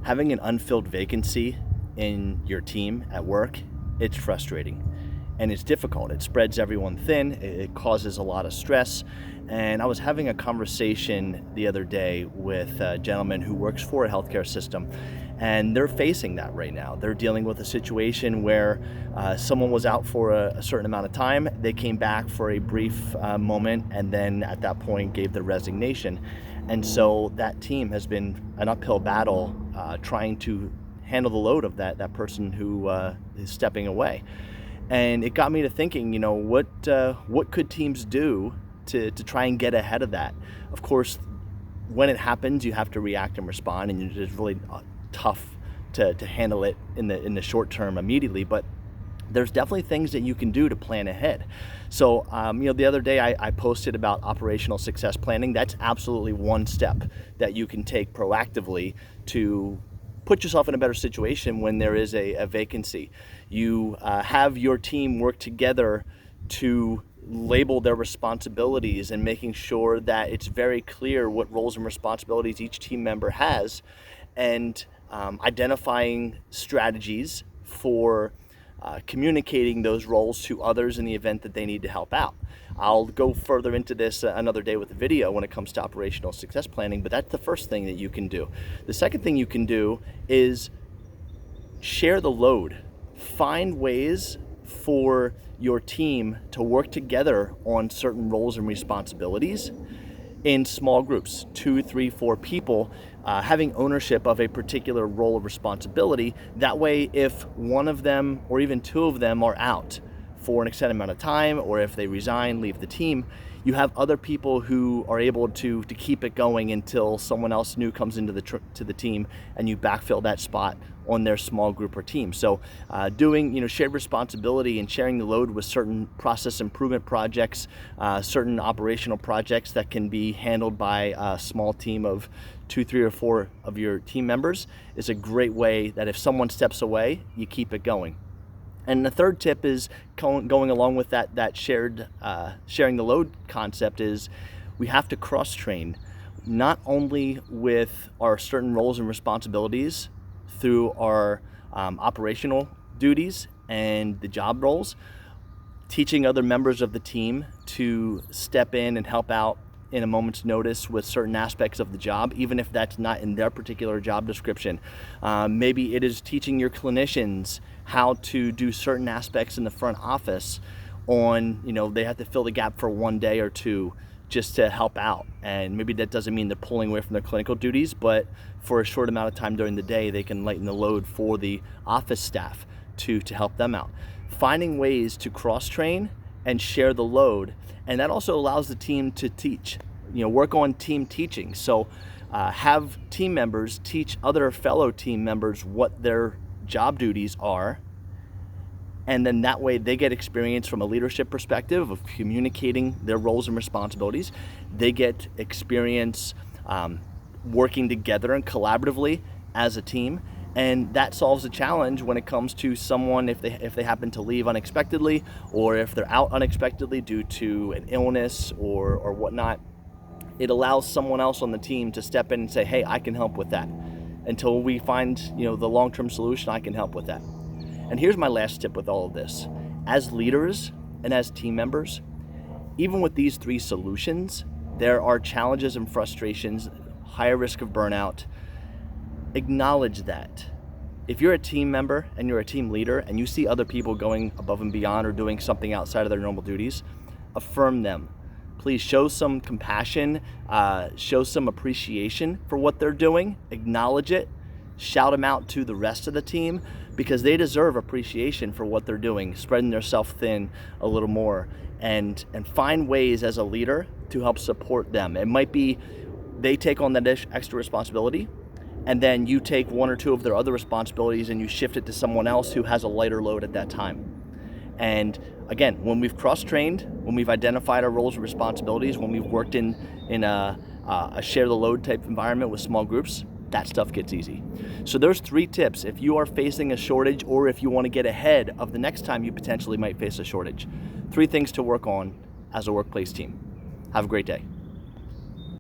Having an unfilled vacancy in your team at work, it's frustrating and it's difficult. It spreads everyone thin, it causes a lot of stress. And I was having a conversation the other day with a gentleman who works for a healthcare system, and they're facing that right now. They're dealing with a situation where someone was out for a certain amount of time. They came back for a brief moment, and then at that point gave their resignation. And so that team has been an uphill battle trying to handle the load of that person who is stepping away. And it got me to thinking, what could teams do to try and get ahead of that? Of course, when it happens, you have to react and respond, and it's really tough to handle it in the short term immediately. But there's definitely things that you can do to plan ahead. So, the other day I posted about operational success planning. That's absolutely one step that you can take proactively to put yourself in a better situation when there is a vacancy. You have your team work together to label their responsibilities and making sure that it's very clear what roles and responsibilities each team member has, and identifying strategies for communicating those roles to others in the event that they need to help out. I'll go further into this another day with a video when it comes to operational success planning, but that's the first thing that you can do. The second thing you can do is share the load. Find ways for your team to work together on certain roles and responsibilities in small groups, 2, 3, 4 people, having ownership of a particular role or responsibility. That way, if one of them or even two of them are out for an extended amount of time, or if they resign, leave the team, you have other people who are able to keep it going until someone else new comes into the team, and you backfill that spot on their small group or team. So doing shared responsibility and sharing the load with certain process improvement projects, certain operational projects that can be handled by a small team of 2, 3, or 4 of your team members is a great way that if someone steps away, you keep it going. And the third tip is going along with that sharing the load concept is we have to cross-train, not only with our certain roles and responsibilities through our operational duties and the job roles, teaching other members of the team to step in and help out in a moment's notice with certain aspects of the job, even if that's not in their particular job description. Maybe it is teaching your clinicians how to do certain aspects in the front office on, they have to fill the gap for one day or two just to help out. And maybe that doesn't mean they're pulling away from their clinical duties, but for a short amount of time during the day, they can lighten the load for the office staff to help them out. Finding ways to cross-train and share the load. And that also allows the team to teach, work on team teaching. So have team members teach other fellow team members what their job duties are. And then that way they get experience from a leadership perspective of communicating their roles and responsibilities. They get experience working together and collaboratively as a team. And that solves a challenge when it comes to someone, if they happen to leave unexpectedly, or if they're out unexpectedly due to an illness or whatnot. It allows someone else on the team to step in and say, hey, I can help with that. Until we find the long-term solution, I can help with that. And here's my last tip with all of this. As leaders and as team members, even with these 3 solutions, there are challenges and frustrations, higher risk of burnout. Acknowledge that. If you're a team member and you're a team leader and you see other people going above and beyond or doing something outside of their normal duties, affirm them. Please show some compassion, show some appreciation for what they're doing, acknowledge it, shout them out to the rest of the team, because they deserve appreciation for what they're doing, spreading themselves thin a little more, and find ways as a leader to help support them. It might be they take on that extra responsibility, and then you take 1 or 2 of their other responsibilities and you shift it to someone else who has a lighter load at that time. And again, when we've cross-trained, when we've identified our roles and responsibilities, when we've worked in a share the load type environment with small groups, that stuff gets easy. So there's 3 tips if you are facing a shortage, or if you want to get ahead of the next time you potentially might face a shortage. 3 things to work on as a workplace team. Have a great day.